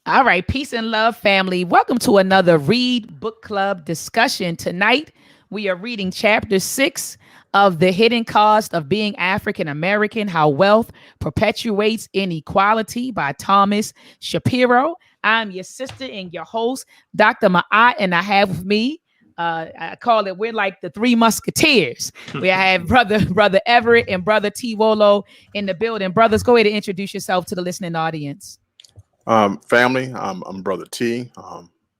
All right, peace and love, family. Welcome to another Read Book Club discussion. Tonight, we are reading chapter 6 of The Hidden Cost of Being African American: How Wealth Perpetuates Inequality by Thomas Shapiro. I'm your sister and your host, Dr. Ma'at, and I have with me, I call it, we're like the three musketeers. We have brother Everett and brother T. Wolo in the building. Brothers, go ahead and introduce yourself to the listening audience. Family, I'm Brother T,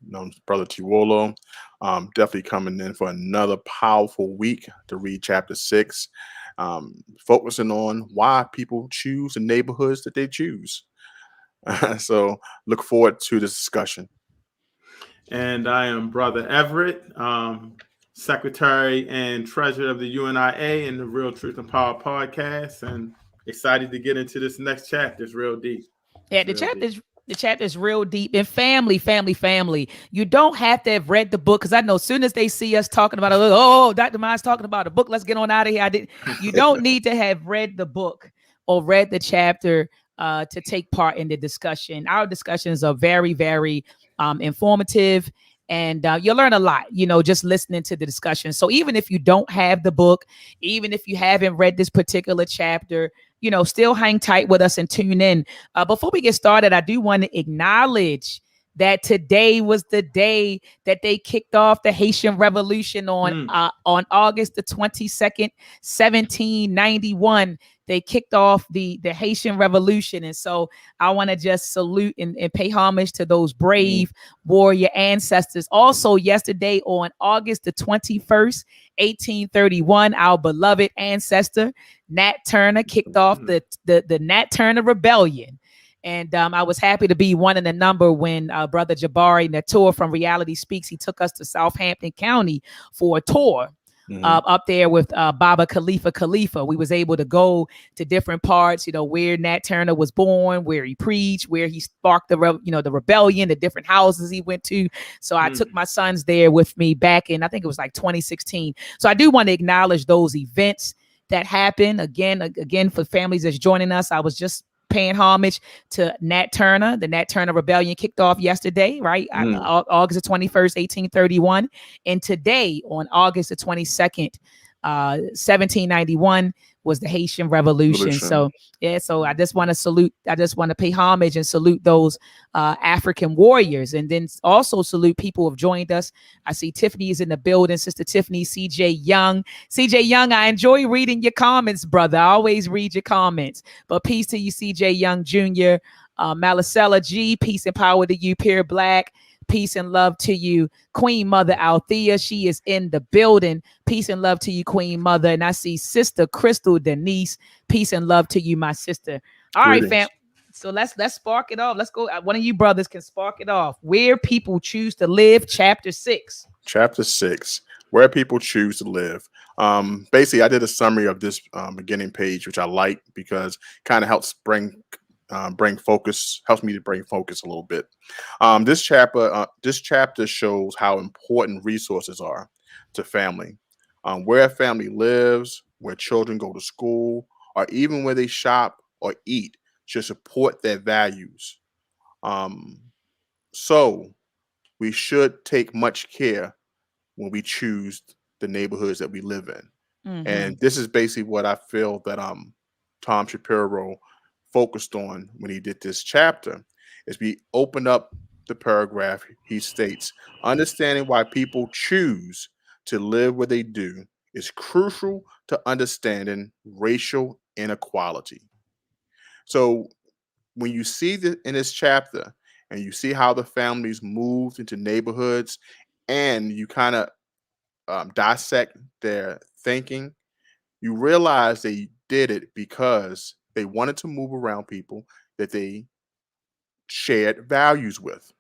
known as Brother T Wolo. Definitely coming in for another powerful week to read chapter 6, focusing on why people choose the neighborhoods that they choose. So look forward to this discussion. And I am Brother Everett, Secretary and Treasurer of the UNIA and the Real Truth and Power podcast, and excited to get into this next chapter. It's real deep. Yeah, the chapter is real deep. And family. You don't have to have read the book, because I know as soon as they see us talking about it, oh, Dr. Miles talking about a book, let's get on out of here. You don't need to have read the book or read the chapter to take part in the discussion. Our discussions are very, very informative. And you'll learn a lot, just listening to the discussion. So even if you don't have the book, even if you haven't read this particular chapter, still hang tight with us and tune in. Before we get started, I do want to acknowledge that today was the day that they kicked off the Haitian Revolution on August the 22nd, 1791. They kicked off the Haitian Revolution. And so I want to just salute and pay homage to those brave warrior ancestors. Also, yesterday on August the 21st, 1831, our beloved ancestor, Nat Turner, kicked off the Nat Turner Rebellion. And I was happy to be one in the number when Brother Jabari Natur from Reality Speaks, he took us to Southampton County for a tour. Up there with Baba Khalifa. We was able to go to different parts, where Nat Turner was born, where he preached, where he sparked the rebellion, the different houses he went to. So I took my sons there with me back in, I think it was like 2016. So I do want to acknowledge those events that happened. Again, for families that's joining us, I was just paying homage to Nat Turner. The Nat Turner Rebellion kicked off yesterday, right? August the 21st, 1831. And today, on August the 22nd, 1791, was the Haitian Revolution. So I just want to salute, I just want to pay homage and salute those African warriors, and then also salute people who have joined us. I see Tiffany is in the building, Sister Tiffany, CJ Young. I enjoy reading your comments, brother. I always read your comments. But peace to you, CJ Young Jr., Malicella G, peace and power to you, Pure Black. Peace and love to you, Queen Mother Althea. She is in the building. Peace and love to you, Queen Mother. And I see Sister Crystal Denise. Peace and love to you, my sister. All right, fam. So let's spark it off. Let's go. One of you brothers can spark it off. Where people choose to live, chapter 6. Chapter 6, where people choose to live. Basically, I did a summary of this beginning page, which I like because kind of helps bring focus, helps me to bring focus a little bit. This chapter shows how important resources are to family. Where a family lives, where children go to school, or even where they shop or eat should support their values. So we should take much care when we choose the neighborhoods that we live in. And this is basically what I feel that Tom Shapiro focused on when he did this chapter. Is we open up the paragraph, he states, understanding why people choose to live where they do is crucial to understanding racial inequality. So when you see that in this chapter and you see how the families moved into neighborhoods, and you kind of dissect their thinking, you realize they did it because they wanted to move around people that they shared values with.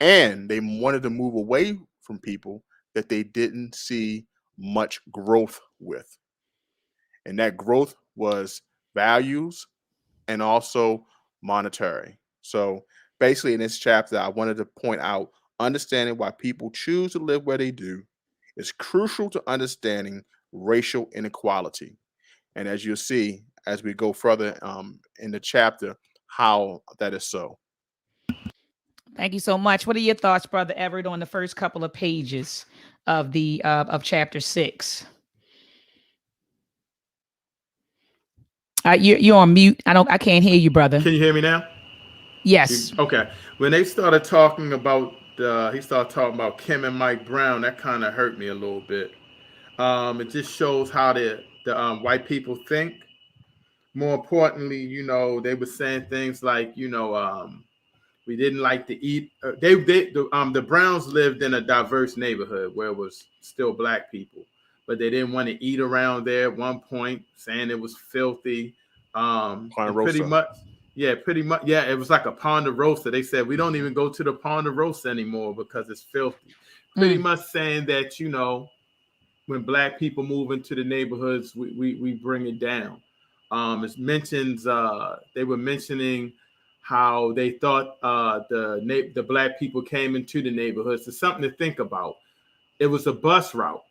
And they wanted to move away from people that they didn't see much growth with. And that growth was values and also monetary. So basically, in this chapter, I wanted to point out understanding why people choose to live where they do is crucial to understanding racial inequality. And as you'll see as we go further in the chapter, how that is so. Thank you so much. What are your thoughts, Brother Everett, on the first couple of pages of the of chapter 6? You're on mute. I can't hear you, brother. Can you hear me now? Yes. Okay. When they started talking about he started talking about Kim and Mike Brown, that kind of hurt me a little bit. It just shows how the white people think. More importantly, they were saying things like, we didn't like to eat. The Browns lived in a diverse neighborhood where it was still black people, but they didn't want to eat around there at one point, saying it was filthy. Pretty much, yeah, it was like a Ponderosa. They said we don't even go to the Ponderosa anymore because it's filthy. Pretty much saying that when black people move into the neighborhoods, we bring it down. It mentions they were mentioning how they thought the black people came into the neighborhoods. It's something to think about. It was a bus route.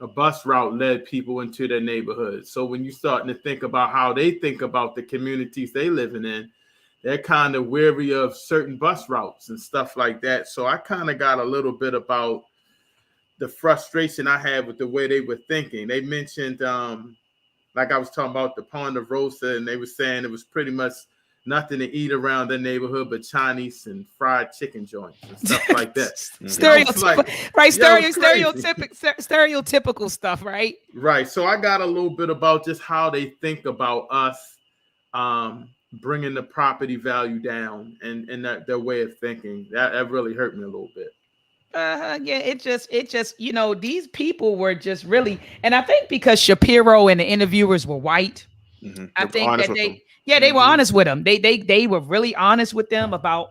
A bus route led people into their neighborhoods. So when you're starting to think about how they think about the communities they living in, they're kind of weary of certain bus routes and stuff like that. So I kind of got a little bit about the frustration I had with the way they were thinking. They mentioned, like I was talking about the Ponderosa, and they were saying it was pretty much nothing to eat around their neighborhood but Chinese and fried chicken joints and stuff like that. Stereotypical stuff, right? Right. So I got a little bit about just how they think about us bringing the property value down and their way of thinking. That really hurt me a little bit. Yeah, it just, these people were just really, and I think because Shapiro and the interviewers were white, I think that they were honest with them. They were really honest with them about,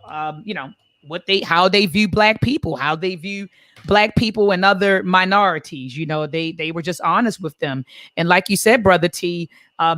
how they view black people, how they view black people and other minorities. They were just honest with them. And like you said, Brother T,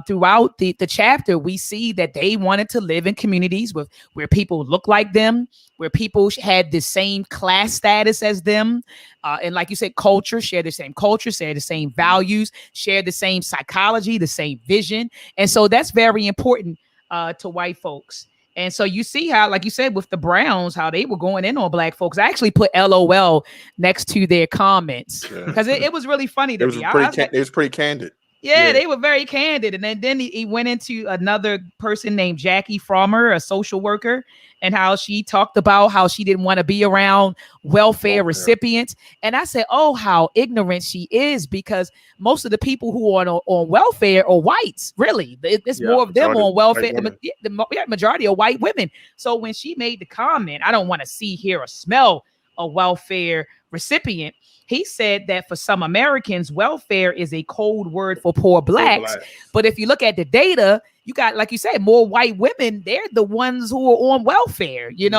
throughout the chapter, we see that they wanted to live in communities where people look like them, where people had the same class status as them. And like you said, share the same values, share the same psychology, the same vision. And so that's very important to white folks. And so you see how, like you said, with the Browns, how they were going in on black folks. I actually put LOL next to their comments because it was really funny to me. It was pretty candid. Yeah, they were very candid. And then he went into another person named Jackie Frommer, a social worker, and how she talked about how she didn't want to be around welfare recipients. And I said, oh, how ignorant she is, because most of the people who are on welfare are whites, really. It's more of them on welfare. The majority are white women. So when she made the comment, I don't want to see, hear, or smell a welfare recipient, he said that for some Americans, welfare is a code word for poor blacks. But if you look at the data, you got, like you said, more white women. They're the ones who are on welfare. You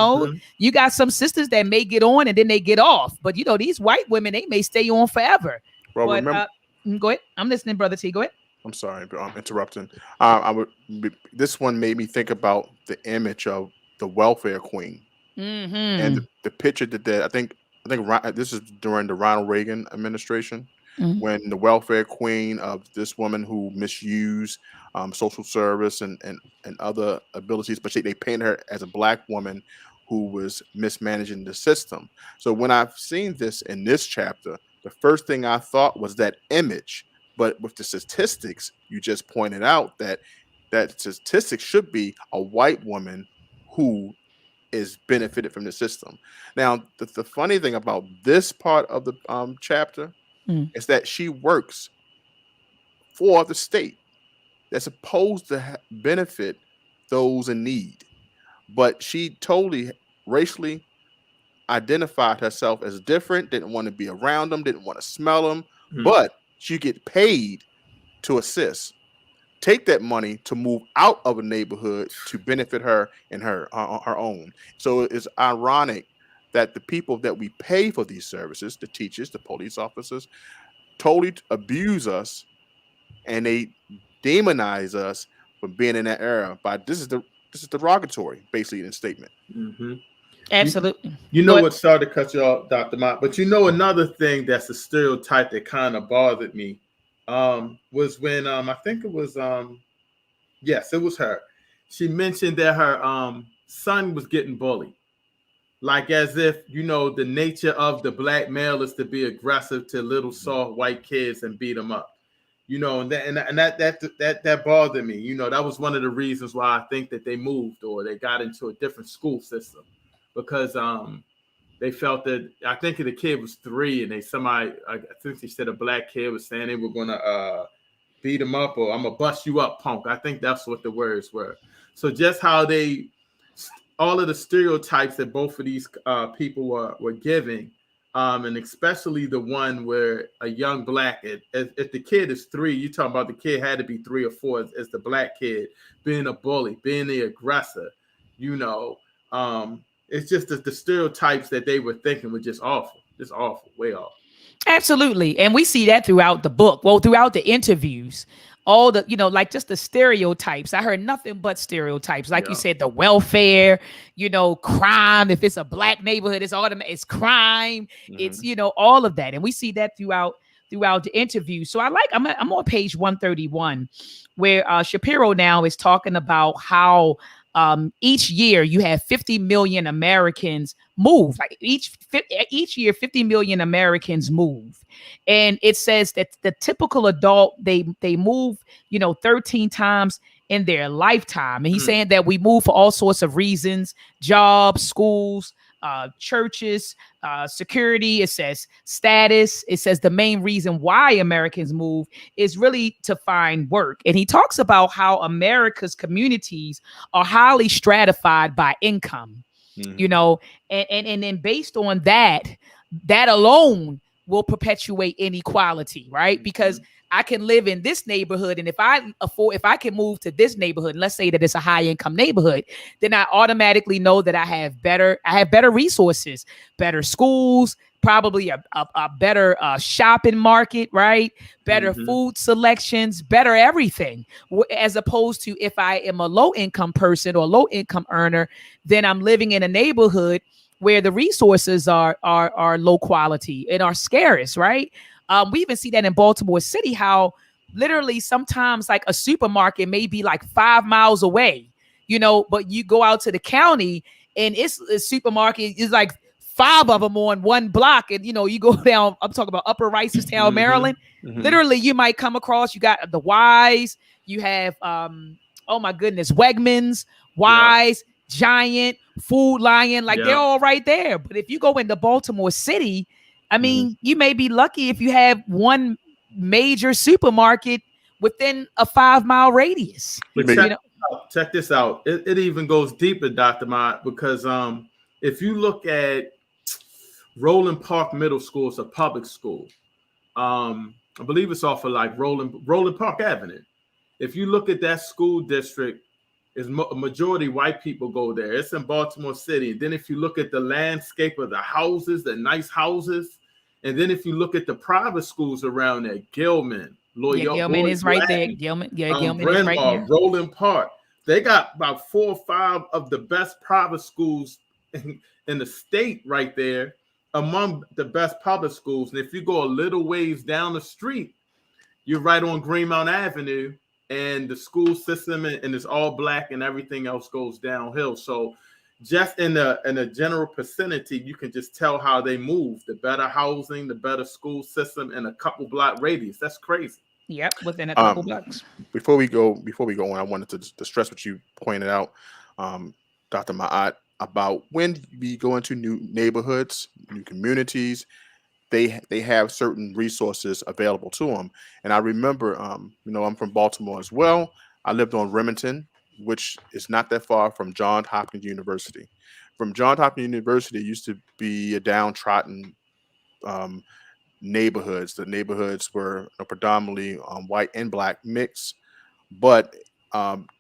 got some sisters that may get on and then they get off. But, these white women, they may stay on forever. Well, but, remember, go ahead. I'm listening, Brother T. Go ahead. I'm sorry, but I'm interrupting. This one made me think about the image of the welfare queen and the picture that I think this is during the Ronald Reagan administration, when the welfare queen of this woman who misused social service and other abilities, but they painted her as a black woman who was mismanaging the system. So when I've seen this in this chapter, the first thing I thought was that image. But with the statistics, you just pointed out that statistics should be a white woman who is benefited from the system. Now, the funny thing about this part of the chapter is that she works for the state that's supposed to benefit those in need, but she totally racially identified herself as different, didn't want to be around them, didn't want to smell them, but she get paid to assist. Take that money to move out of a neighborhood to benefit her and her own. So it's ironic that the people that we pay for these services, the teachers, the police officers, totally abuse us, and they demonize us for being in that era. But this is derogatory, basically, in the statement. Absolutely. You know what? Sorry to cut you off, Dr. Mott, but another thing that's a stereotype that kind of bothered me was when I think it was yes, it was her. She mentioned that her son was getting bullied, like as if, you know, the nature of the black male is to be aggressive to little soft white kids and beat them up. You know, and that bothered me. You know, that was one of the reasons why I think that they moved or they got into a different school system, because they felt that, I think the kid was 3 and I think they said a black kid was saying they were gonna beat him up, or I'm gonna bust you up, punk. I think that's what the words were. So just how all of the stereotypes that both of these people were giving, and especially the one where a young black, if the kid is 3, you talking about the kid had to be 3 or 4 as the black kid being a bully, being the aggressor, you know. It's just that the stereotypes that they were thinking were just awful, way off. Absolutely. And we see that throughout the book. Well, throughout the interviews, all the, like just the stereotypes. I heard nothing but stereotypes. Like you said, the welfare, crime. If it's a black neighborhood, it's crime. Mm-hmm. It's, all of that. And we see that throughout the interview. So I'm on page 131, where Shapiro now is talking about how each year you have 50 million Americans move. Like each year, 50 million Americans move. And it says that the typical adult, they move, 13 times in their lifetime. And he's saying that we move for all sorts of reasons: jobs, schools, churches, security. It says status. It says the main reason why Americans move is really to find work. And he talks about how America's communities are highly stratified by income, and then based on that alone will perpetuate inequality, right? Because I can live in this neighborhood, and if I can move to this neighborhood, and let's say that it's a high income neighborhood, then I automatically know that I have better resources, better schools, probably a better shopping market, right? Better food selections, better everything. As opposed to if I am a low income person or low income earner, then I'm living in a neighborhood where the resources are low quality and are scarce, right? We even see that in Baltimore City, how literally sometimes like a supermarket may be like 5 miles away, but you go out to the county and it's a supermarket is like 5 of them on one block. And, you go down, I'm talking about Upper Ricerstown, Maryland. Literally, you might come across, you got the Wise, you have, oh my goodness, Wegmans, Wise, Giant, Food Lion, like they're all right there. But if you go into Baltimore City, I mean, you may be lucky if you have one major supermarket within a 5-mile radius. Check this out. It even goes deeper, Dr. Mott, because if you look at Roland Park Middle School, it's a public school. I believe it's off of like Roland Park Avenue. If you look at that school district, is a majority white people go there. It's in Baltimore City. And then if you look at the landscape of the houses, the nice houses, and then if you look at the private schools around there, Gilman, Gilman is right there. Gilman is right there. Roland Park. They got about 4 or 5 of the best private schools in the state right there, among the best public schools. And if you go a little ways down the street, you're right on Greenmount Avenue, and the school system and it's all black and everything else goes downhill. So just in the general vicinity, you can just tell how they move. The better housing, the better school system, and a couple block radius. That's crazy. Yep, within a couple blocks. Before we go on, I wanted to stress what you pointed out, Dr. Ma'at, about when we go into new neighborhoods, new communities, they have certain resources available to them. And I remember, I'm from Baltimore as well. I lived on Remington, which is not that far from Johns Hopkins University. From Johns Hopkins University, it used to be a downtrodden neighborhoods. The neighborhoods were predominantly white and black mix, but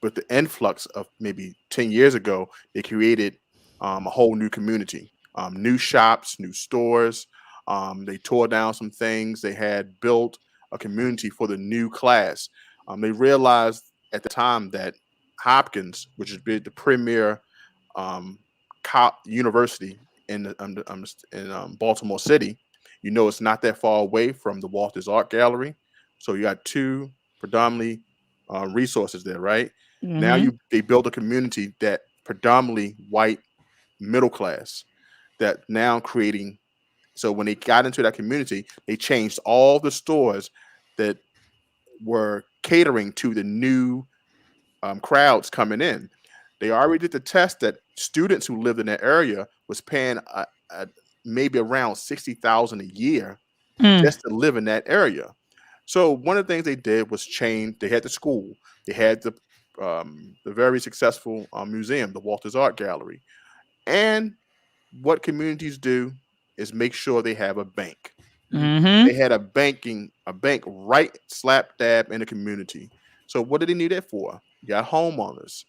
with the influx of maybe 10 years ago, they created a whole new community, new shops, new stores. They tore down some things. They had built a community for the new class. They realized at the time that Hopkins, which is the premier university in Baltimore City, it's not that far away from the Walters Art Gallery. So you got 2 predominantly resources there, right? Now they build a community that predominantly white middle class. that now creating. So when they got into that community, they changed all the stores that were catering to the new crowds coming in. They already did the test that students who lived in that area was paying maybe around $60,000 a year just to live in that area. So one of the things they did was change. They had the school. They had the very successful museum, the Walters Art Gallery, and what communities do is make sure they have a bank. They had a bank right slap dab in the community. So what do they need it for? You got homeowners.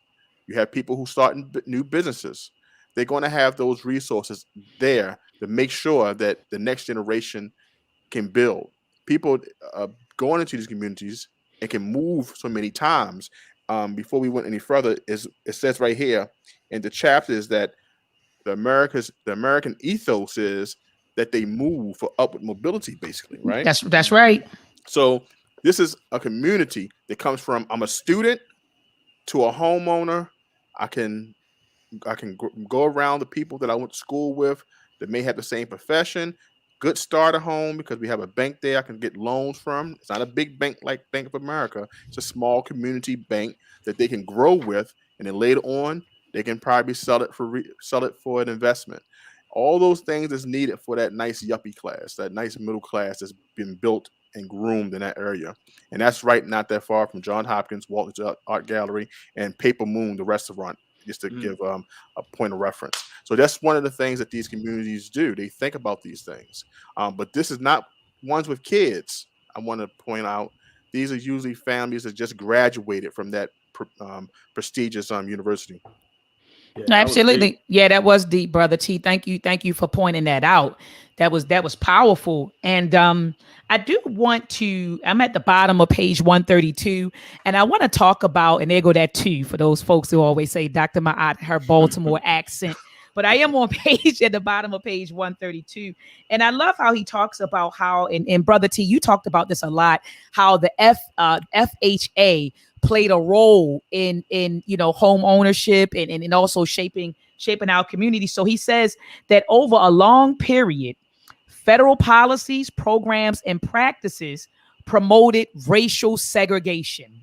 You have people who start new businesses. They're going to have those resources there to make sure that the next generation can build. People going into these communities and can move so many times. Before we went any further, it says right here in the chapter is that the American ethos is that they move for upward mobility, basically, right? That's right. So this is a community that comes from I'm a student to a homeowner. I can go around the people that I went to school with that may have the same profession. Good starter home because we have a bank there I can get loans from. It's not a big bank like Bank of America. It's a small community bank that they can grow with, and then later on they can probably sell it for an investment. All those things is needed for that nice yuppie class, that nice middle class that's been built and groomed in that area. And that's right not that far from John Hopkins, Walters Art Gallery, and Paper Moon, the restaurant, just to give a point of reference. So that's one of the things that these communities do. They think about these things. But this is not ones with kids. I want to point out these are usually families that just graduated from that prestigious university. Yeah, absolutely. Yeah, that was deep, Brother T. Thank you for pointing that out. That was powerful. And I do want to, I'm at the bottom of page 132, and I want to talk about, and there go that too, for those folks who always say Dr. Ma'at, her Baltimore accent. But I am on page at the bottom of page 132. And I love how he talks about how, and Brother T, you talked about this a lot, how the FHA played a role in home ownership and also shaping our community. So he says that over a long period, federal policies, programs, and practices promoted racial segregation.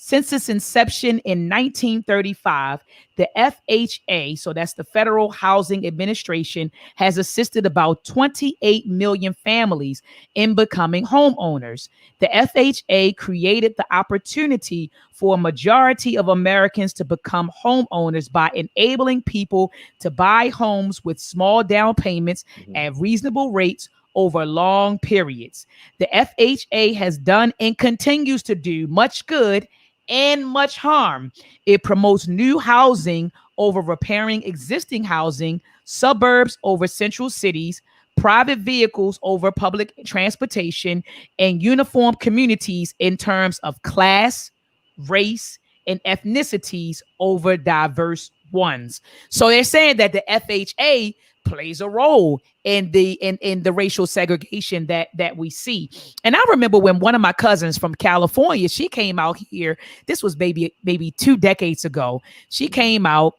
Since its inception in 1935, the FHA, so that's the Federal Housing Administration, has assisted about 28 million families in becoming homeowners. The FHA created the opportunity for a majority of Americans to become homeowners by enabling people to buy homes with small down payments at reasonable rates over long periods. The FHA has done and continues to do much good and much harm. It promotes new housing over repairing existing housing, suburbs over central cities, private vehicles over public transportation, and uniform communities in terms of class, race, and ethnicities over diverse ones. So they're saying that the FHA plays a role in the racial segregation that we see. And I remember when one of my cousins from California, she came out here. This was maybe 2 decades ago. She came out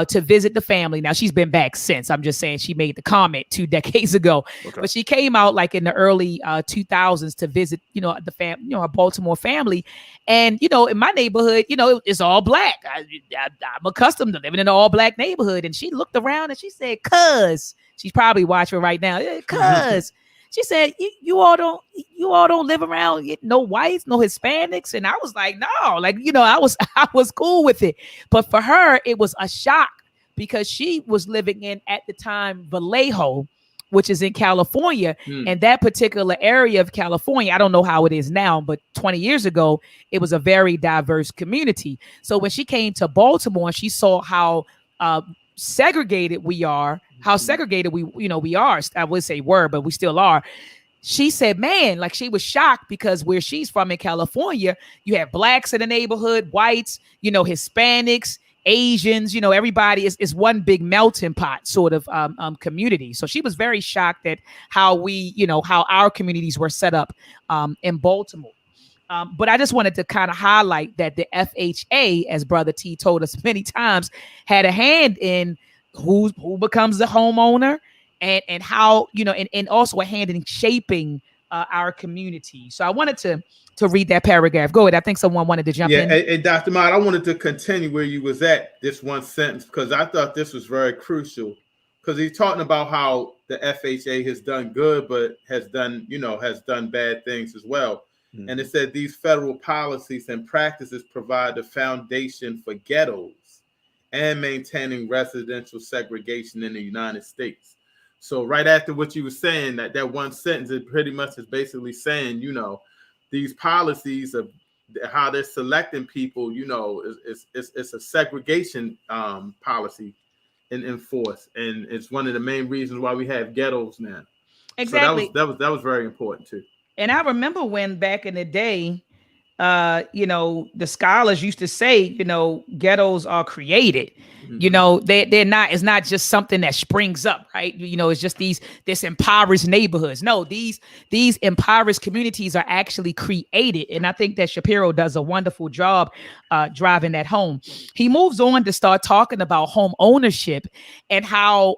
to visit the family. Now she's been back since. I'm just saying she made the comment 2 decades ago, but she came out like in the early 2000s to visit, a Baltimore family. And, in my neighborhood, it's all black. I'm accustomed to living in an all black neighborhood. And she looked around and she said, "Cuz," she's probably watching right now. "Cuz," she said, you all don't live around no whites, no Hispanics. And I was like, no, I was cool with it. But for her, it was a shock because she was living in, at the time, Vallejo, which is in California. And that particular area of California, I don't know how it is now, but 20 years ago, it was a very diverse community. So when she came to Baltimore, she saw how segregated we are, how segregated we are. I would say were, but we still are. She said, man, like she was shocked because where she's from in California, you have blacks in the neighborhood, whites, Hispanics, Asians, everybody is one big melting pot sort of community. So she was very shocked at how how our communities were set up in Baltimore. But I just wanted to kind of highlight that the FHA, as Brother T told us many times, had a hand in who becomes the homeowner and how, and also a hand in shaping our community. So I wanted to read that paragraph. Go ahead. I think someone wanted to jump in. And Dr. Mott, I wanted to continue where you was at, this one sentence, because I thought this was very crucial. Because he's talking about how the FHA has done good, but has done bad things as well. Mm-hmm. And it said these federal policies and practices provide the foundation for ghettos and maintaining residential segregation in the United States. So right after what you were saying, that one sentence, it pretty much is basically saying, these policies of how they're selecting people, it's a segregation policy in force, and it's one of the main reasons why we have ghettos now. Exactly. So that was very important too. And I remember when back in the day, the scholars used to say, ghettos are created. Mm-hmm. They're not. It's not just something that springs up, right? It's just this impoverished neighborhoods. No, these impoverished communities are actually created, and I think that Shapiro does a wonderful job driving that home. He moves on to start talking about home ownership and how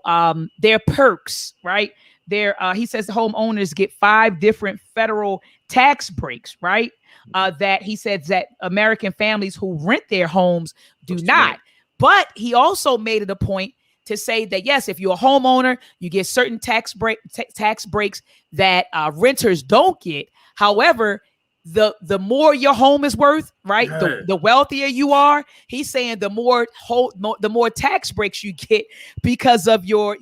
their perks, right? He says the homeowners get 5 different federal tax breaks, right? That he says that American families who rent their homes do not. But he also made it a point to say that, yes, if you're a homeowner, you get certain tax breaks that renters don't get. However, the more your home is worth, right? Yeah. The wealthier you are, he's saying the more tax breaks you get because of your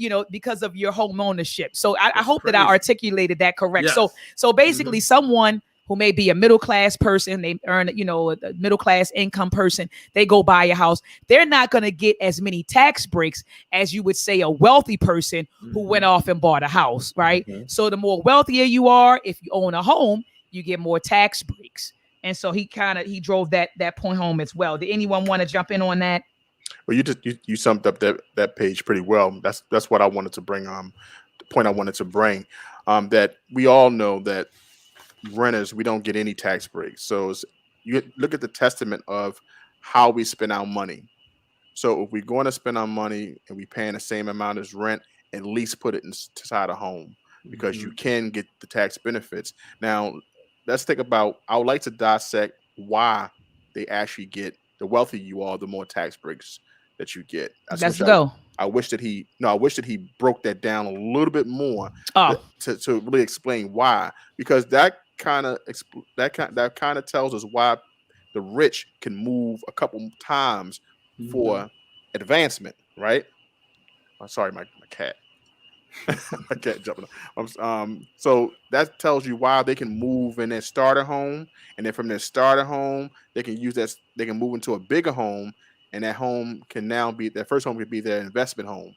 home ownership. So I hope that I articulated that correct. Yes. So basically, someone who may be a middle-class person, they earn, a middle-class income person, they go buy a house. They're not going to get as many tax breaks as you would say a wealthy person who went off and bought a house, right? Mm-hmm. So the more wealthier you are, if you own a home, you get more tax breaks. And so he drove that point home as well. Did anyone want to jump in on that? Well, you summed up that page pretty well. That's what I wanted to bring. The point I wanted to bring, that we all know that renters, we don't get any tax breaks. So you look at the testament of how we spend our money. So if we're going to spend our money and we paying the same amount as rent, at least put it inside a home, because you can get the tax benefits. Now, let's think about, I would like to dissect why they actually get, the wealthier you are, the more tax breaks that you get. Let's go. I wish that he broke that down a little bit more to really explain why, because that kind of tells us why the rich can move a couple times for advancement, right? I'm sorry, my cat. My cat jumping up. So that tells you why they can move in their starter home, and then from their starter home, they can use that. They can move into a bigger home, and that home can now be their first home, could be their investment home.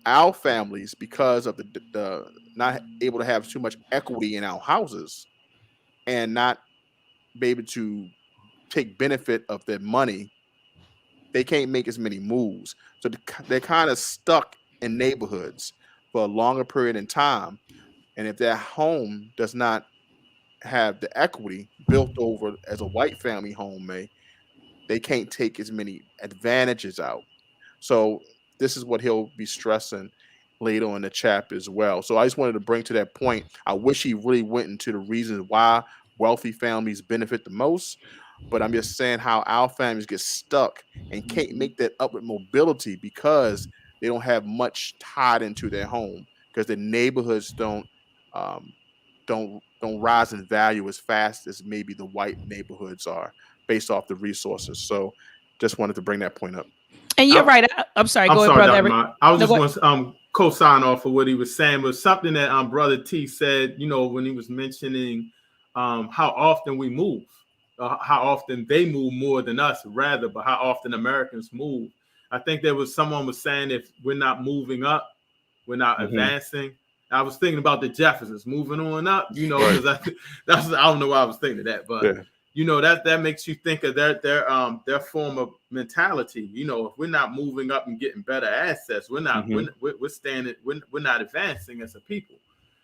Our families, because of the not able to have too much equity in our houses and not be able to take benefit of their money, they can't make as many moves. So they're kind of stuck in neighborhoods for a longer period in time. And if their home does not have the equity built over as a white family home may, they can't take as many advantages out. So this is what he'll be stressing later on in the chapter as well. So I just wanted to bring to that point. I wish he really went into the reasons why wealthy families benefit the most, but I'm just saying how our families get stuck and can't make that upward mobility because they don't have much tied into their home, because the neighborhoods don't rise in value as fast as maybe the white neighborhoods are based off the resources. So just wanted to bring that point up. And you're right. I'm sorry. Go ahead, brother. I was just going to co-sign off of what he was saying, but something that Brother T said, when he was mentioning how often we move, how often they move more than us, rather, but how often Americans move. I think someone was saying if we're not moving up, we're not advancing. I was thinking about the Jeffersons moving on up, because I don't know why I was thinking of that, but that makes you think of their form of mentality. If we're not moving up and getting better assets, we're not we're not advancing as a people,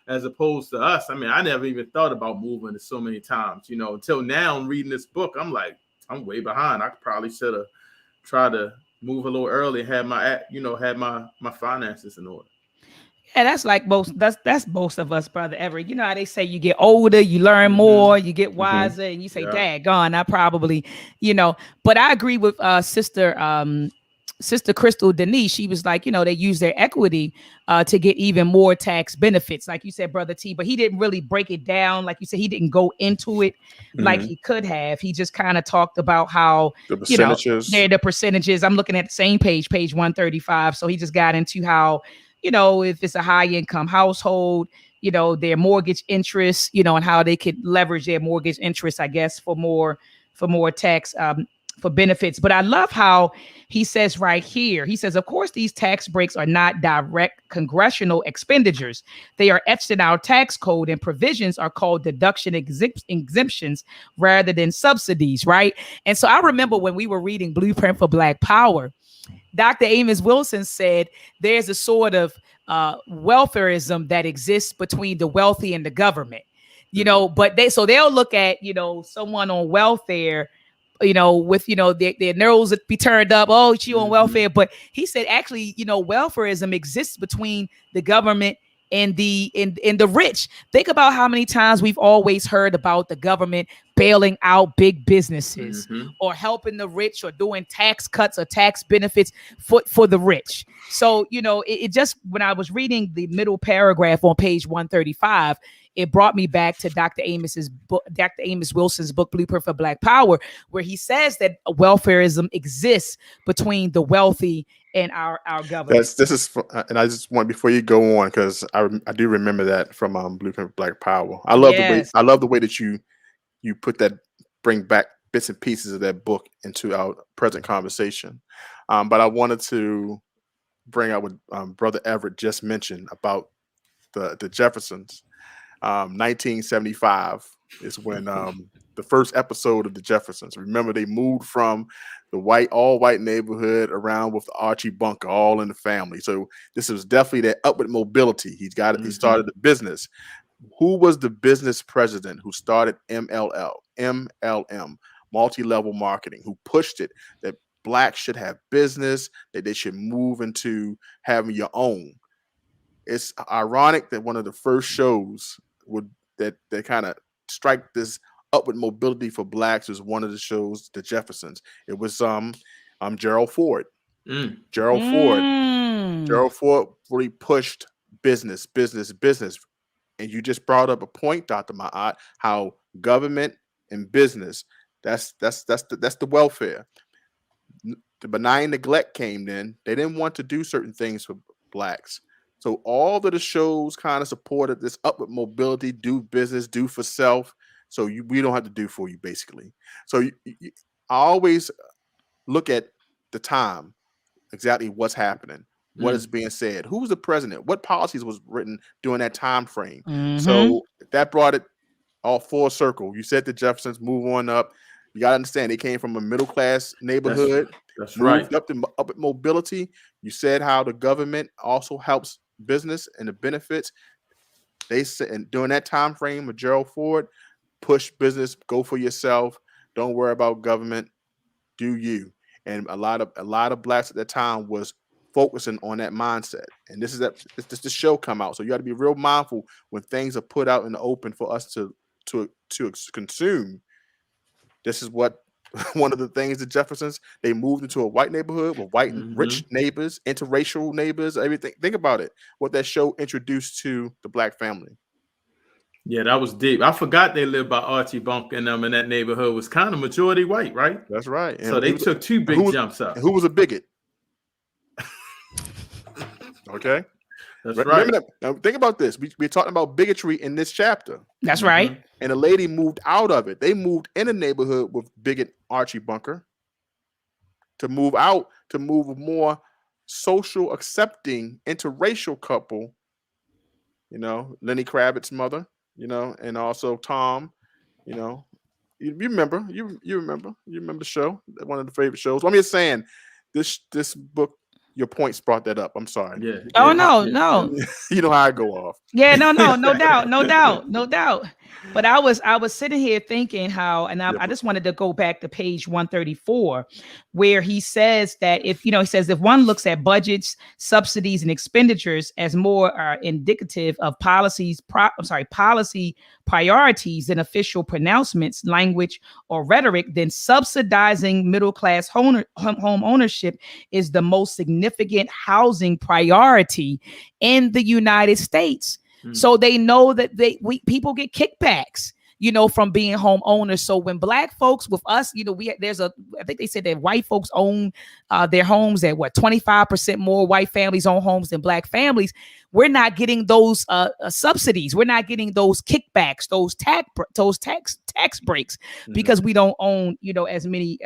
as opposed to us. I mean, I never even thought about moving so many times, until now. I'm reading this book. I'm like, I'm way behind. I probably should have tried to move a little early, had my finances in order. Yeah, that's like most. That's most of us, brother Everett. You know how they say you get older, you learn more, you get wiser, and you say, Yeah. "Daggone, I probably," you know. But I agree with Sister Crystal Denise. She was like, they use their equity to get even more tax benefits, like you said, brother T. But he didn't really break it down, like you said. He didn't go into it like he could have. He just kind of talked about how The percentages. they're the percentages. I'm looking at the same page 135. So he just got into how if it's a high income household, their mortgage interest, and how they could leverage their mortgage interest, I guess, for more tax for benefits. But I love how he says right here, he says, of course, these tax breaks are not direct congressional expenditures. They are etched in our tax code, and provisions are called deduction exemptions rather than subsidies, right? And so I remember when we were reading Blueprint for Black Power, Dr. Amos Wilson said there's a sort of welfarism that exists between the wealthy and the government, but they'll look at, someone on welfare, with, their nose be turned up. Oh, she on welfare. But he said, actually, welfarism exists between the government and the rich. Think about how many times we've always heard about the government bailing out big businesses or helping the rich or doing tax cuts or tax benefits for the rich. So, it just, when I was reading the middle paragraph on page 135, it brought me back to Dr. Amos Wilson's book, Blueprint for Black Power, where he says that welfarism exists between the wealthy and our government. And I just want, before you go on, because I do remember that from Blueprint for Black Power. I love the way that you bring back bits and pieces of that book into our present conversation. But I wanted to bring out what Brother Everett just mentioned about the Jeffersons. 1975 is when the first episode of the Jeffersons. Remember, they moved from the all white neighborhood around with the Archie bunker, all in the family. So this was definitely that upward mobility. He started the business. Who was the business president who started MLM, multi-level marketing, who pushed it that Blacks should have business, that they should move into having your own? It's ironic that one of the first shows that kind of strike this upward mobility for Blacks was one of the shows, The Jeffersons. It was Gerald Ford. Gerald Ford really pushed business. And you just brought up a point, Dr. Ma'at, how government and business, that's the welfare. The benign neglect came in. They didn't want to do certain things for Blacks. So all of the shows kind of supported this upward mobility, do business, do for self. So we don't have to do for you, basically. So I always look at the time, exactly what's happening, what is being said, who's the president, what policies was written during that time frame. So that brought it all full circle. You said the Jeffersons move on up. You got to understand, they came from a middle class neighborhood. That's moved right. up to upward mobility. You said how the government also helps business and the benefits. They said, and during that time frame of Gerald Ford, push business, go for yourself, don't worry about government, do you. And a lot of Blacks at that time was focusing on that mindset. And this is the show come out. So you got to be real mindful when things are put out in the open for us to consume. This is what one of the things the Jeffersons, they moved into a white neighborhood with white rich neighbors, interracial neighbors, everything. Think about it, what that show introduced to the Black family. Yeah, that was deep. I forgot they lived by Archie Bunker and them, and that neighborhood was kind of majority white, right? That's right. And so they took two big jumps up. Who was a bigot? Okay. That's Remember right. that. Now think about this. We're talking about bigotry in this chapter. That's right. And the lady moved out of it. They moved in a neighborhood with bigot Archie Bunker to move out, to move a more social accepting interracial couple. Lenny Kravitz's mother, and also Tom, you remember the show, one of the favorite shows. I'm just saying this book, your points brought that up. I'm sorry. Yeah. Oh, no. You know how I go off. Yeah, no doubt. But I was sitting here thinking how, and I just wanted to go back to page 134, where he says that if he says if one looks at budgets, subsidies, and expenditures as more indicative of policy priorities than official pronouncements, language, or rhetoric, then subsidizing middle class home ownership is the most significant housing priority in the United States. So they know that people get kickbacks, from being homeowners. So when Black folks with us, I think they said that white folks own their homes at 25% more white families own homes than Black families. We're not getting those subsidies. We're not getting those kickbacks, those tax breaks, because we don't own, as many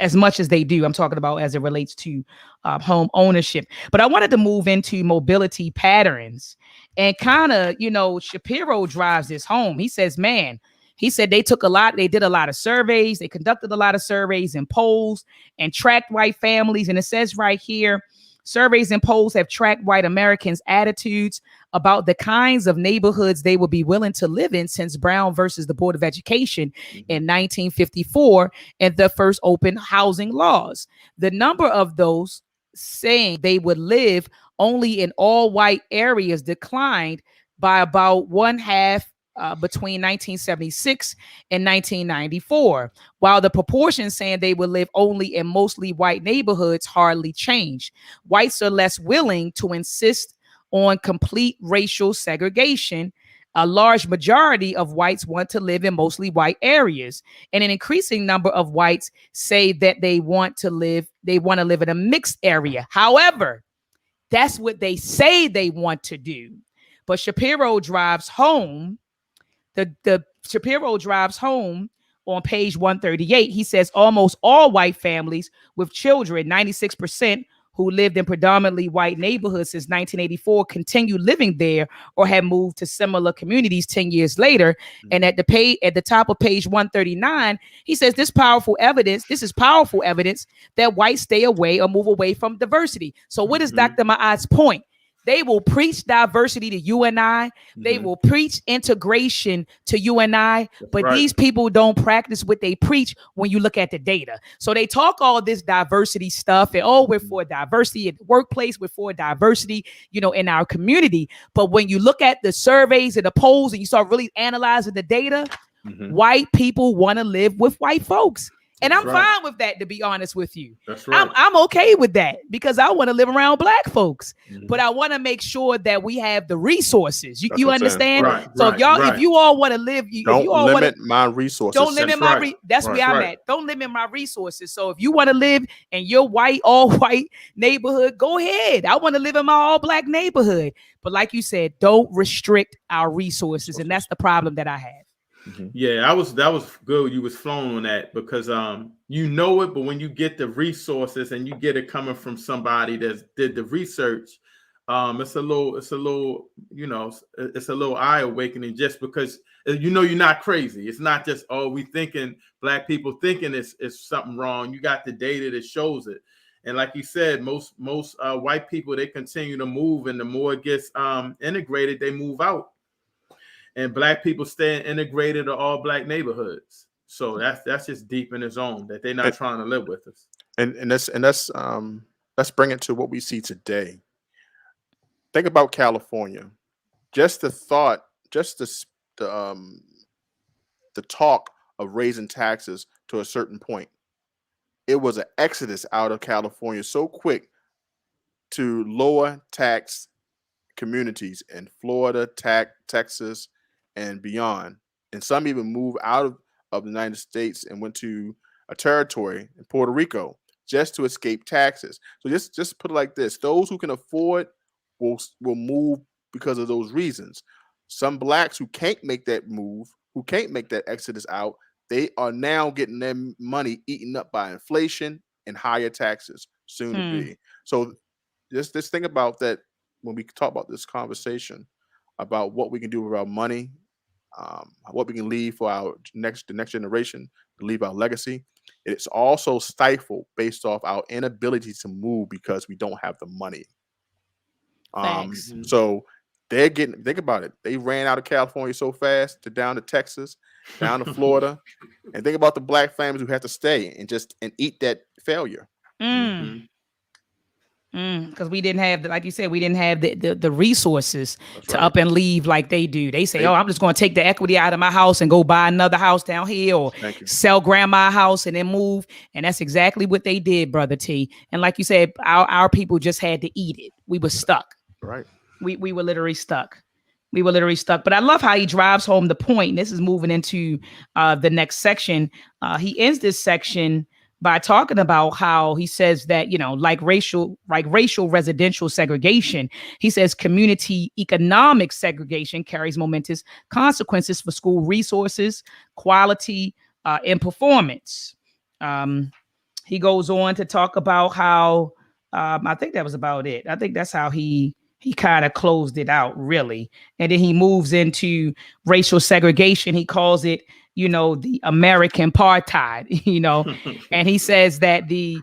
as much as they do. I'm talking about as it relates to home ownership. But I wanted to move into mobility patterns. And kind of, Shapiro drives this home. He says, they did a lot of surveys. They conducted a lot of surveys and polls and tracked white families. And it says right here, surveys and polls have tracked white Americans' attitudes about the kinds of neighborhoods they would be willing to live in since Brown versus the Board of Education in 1954 and the first open housing laws. The number of those saying they would live only in all white areas declined by about one half between 1976 and 1994, while the proportion saying they would live only in mostly white neighborhoods hardly changed. Whites are less willing to insist on complete racial segregation. A large majority of whites want to live in mostly white areas, and an increasing number of whites say that they want to live in a mixed area. However, that's what they say they want to do. But Shapiro drives home, Shapiro drives home on page 138. He says almost all white families with children, 96%, who lived in predominantly white neighborhoods since 1984, continue living there or have moved to similar communities 10 years later. And at the top of page 139, he says this is powerful evidence that whites stay away or move away from diversity. So what is Dr. Ma'at's point? They will preach diversity to you and I. They will preach integration to you and I. But these people don't practice what they preach when you look at the data. So they talk all this diversity stuff and, we're for diversity in the workplace. We're for diversity, in our community. But when you look at the surveys and the polls and you start really analyzing the data, white people want to live with white folks. And I'm fine with that, to be honest with you. That's right. I'm okay with that because I want to live around Black folks, but I want to make sure that we have the resources. You understand? Right, so if you all want to live, don't limit my resources. Don't limit that's where I'm at. Don't limit my resources. So if you want to live in your all white neighborhood, go ahead. I want to live in my all Black neighborhood. But like you said, don't restrict our resources, and that's the problem that I have. Yeah, that was good. You was flowing on that because you know it, but when you get the resources and you get it coming from somebody that did the research, it's a little eye awakening just because you're not crazy. It's not just we thinking Black people thinking it's something wrong. You got the data that shows it. And like you said, most white people, they continue to move, and the more it gets integrated, they move out. And Black people stay in integrated or all Black neighborhoods. So that's just deep in its own that they're not trying to live with us. And let's bring it to what we see today. Think about California. Just the thought, the talk of raising taxes to a certain point. It was an exodus out of California so quick to lower tax communities in Florida, Texas, and beyond. And some even moved out of the United States and went to a territory in Puerto Rico just to escape taxes. So just put it like this. Those who can afford will move because of those reasons. Some Blacks who can't make that move, who can't make that exodus out, they are now getting their money eaten up by inflation and higher taxes soon to be. So just think about that when we talk about this conversation about what we can do with our money, what we can leave for the next generation, to leave our legacy. It's also stifled based off our inability to move because we don't have the money. So they're getting, think about it. They ran out of California so fast to down to Texas, down to Florida. And think about the black families who had to stay and eat that failure. Because we didn't have, like you said, we didn't have the resources That's to right. up and leave like they do. They say, oh, I'm just going to take the equity out of my house and go buy another house down here, or Thank you. sell grandma's house and then move. And that's exactly what they did, Brother T. And like you said, our people just had to eat it. We were stuck. Right. We were literally stuck. We were literally stuck. But I love how he drives home the point. This is moving into the next section. He ends this section by talking about how he says that, you know, like racial residential segregation, he says community economic segregation carries momentous consequences for school resources, quality, and performance. He goes on to talk about how, I think that was about it. I think that's how he kind of closed it out, really. And then he moves into racial segregation. He calls it, you know, the American apartheid, you know, and he says that the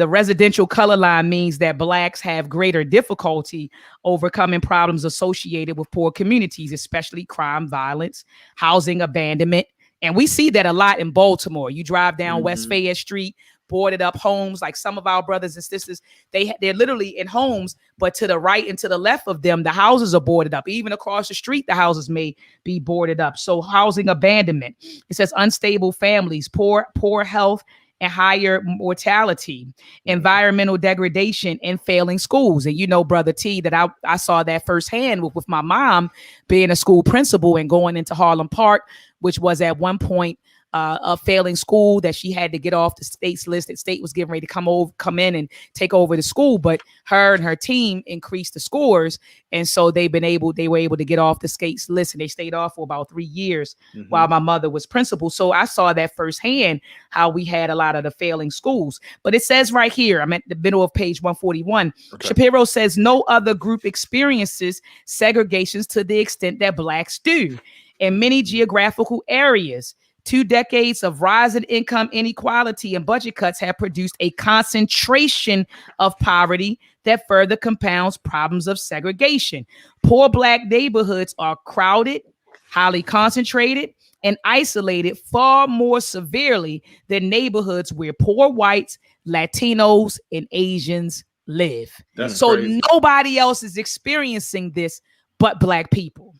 residential color line means that blacks have greater difficulty overcoming problems associated with poor communities, especially crime, violence, housing abandonment. And we see that a lot in Baltimore. You drive down West Fayette Street, boarded up homes, like some of our brothers and sisters, they're literally in homes, but to the right and to the left of them, the houses are boarded up. Even across the street, the houses may be boarded up. So housing abandonment. It says unstable families, poor health, and higher mortality, environmental degradation, and failing schools. And you know, Brother T, that I saw that firsthand with my mom being a school principal and going into Harlem Park, which was at one point a failing school that she had to get off the state's list. That state was getting ready to come in and take over the school, but her and her team increased the scores, and so they were able to get off the state's list, and they stayed off for about 3 years while my mother was principal. So I saw that firsthand, how we had a lot of the failing schools. But it says right here, I'm at the middle of page 141. Okay. Shapiro says no other group experiences segregations to the extent that blacks do. In many geographical areas, 2 decades of rising income inequality and budget cuts have produced a concentration of poverty that further compounds problems of segregation. Poor black neighborhoods are crowded, highly concentrated, and isolated far more severely than neighborhoods where poor whites, Latinos, and Asians live. That's so crazy. Nobody else is experiencing this but black people.